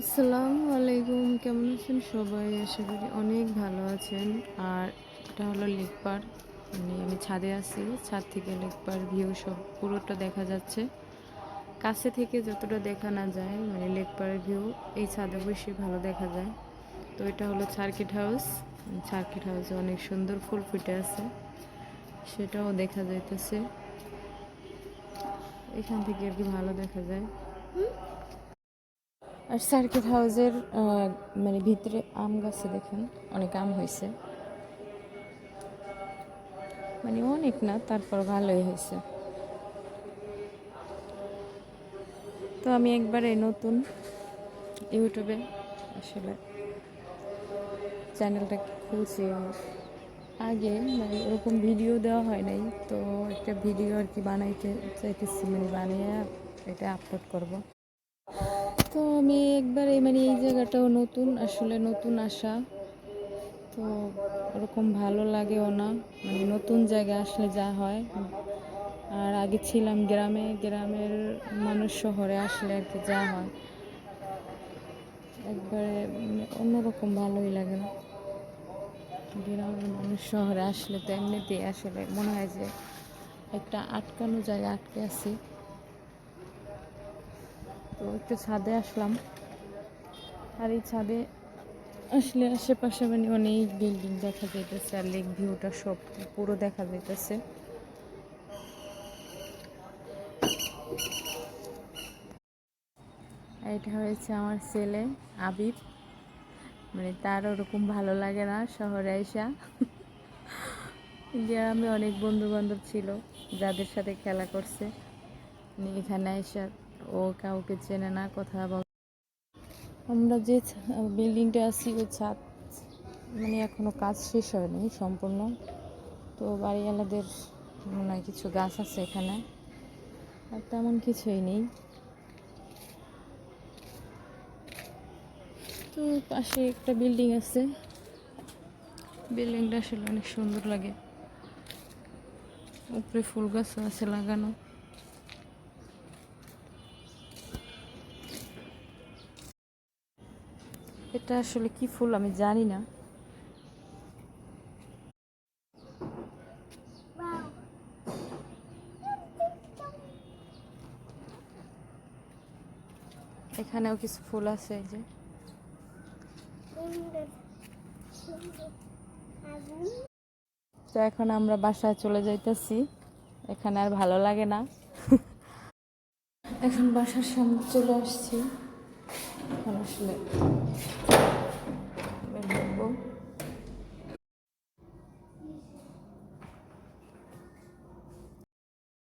আসসালামু আলাইকুম, কেমন আছেন সবাই? আশা করি অনেক ভালো আছেন। আর এটা হলো লেক পার, মানে আমি ছাদে আছি, ছাদ থেকে লেক পার ভিউ সব পুরোটা দেখা যাচ্ছে। কাছে থেকে যতটা দেখা না যায়, মানে লেক পাড়ের ভিউ এই ছাদে বসে ভালো দেখা যায়। তো এটা হলো সার্কিট হাউস। সার্কিট হাউসে অনেক সুন্দর ফুল ফুটে আছে, সেটাও দেখা যাইতেছে। এখান থেকে আর কি ভালো দেখা যায়। আর সার্কিট হাউসের মানে ভিতরে আম গাছে দেখেন অনেক আম হয়েছে, মানে অনেক না, তারপর ভালোই হয়েছে। তো আমি একবারে নতুন ইউটিউবে আসলে চ্যানেলটা খুলছি। আগে মানে ওরকম ভিডিও দেওয়া হয় নাই, তো একটা ভিডিও আর কি বানাইতে চাইতেছি, মানে বানিয়ে এটা আপলোড করব। তো আমি একবারে মানে এই জায়গাটাও নতুন, আসলে নতুন আসা, তো ওরকম ভালো লাগেও না, মানে নতুন জায়গায় আসলে যা হয়। আর আগে ছিলাম গ্রামে, গ্রামের মানুষ শহরে আসলে আর কি যা হয় একবারে মানে অন্যরকম, ভালোই লাগে না। গ্রামের মানুষ শহরে আসলে তো এমনিতেই আসলে মনে হয় যে একটা আটকানো জায়গায় আটকে আছি। তো একটু ছাদে আসলাম, আর এই ছাদে আসলে আশেপাশে মানে অনেক বিল্ডিং দেখা যাইতেছে, আর লেক ভিউটা সব পুরো দেখা যাইতেছে। এটা হয়েছে আমার ছেলে আবিব, মানে তার ওরকম ভালো লাগে না শহরে আইসা। গ্রামে অনেক বন্ধু বান্ধব ছিল যাদের সাথে খেলা করছে, এখানে আইসা ও কাউকে চেনে না, কথা বল। আমরা যে বিল্ডিংটা আছি ওই ছাদ মানে এখনো কাজ শেষ হয়নি সম্পূর্ণ। তো বাড়িওয়ালাদের মনে হয় কিছু গাছ আছে এখানে, আর তেমন কিছুই নেই। তো পাশে একটা বিল্ডিং আছে, বিল্ডিংটা আসলে অনেক সুন্দর লাগে, উপরে ফুল গাছও আছে লাগানো। এটা আসলে কি ফুল আমি জানি না। এখানেও কিছু ফুল আছে, এই যে। তো এখন আমরা বাসায় চলে যাইতেছি, এখানে আর ভালো লাগে না। এখন বাসার সামনে চলে আসছি, এখন আসলে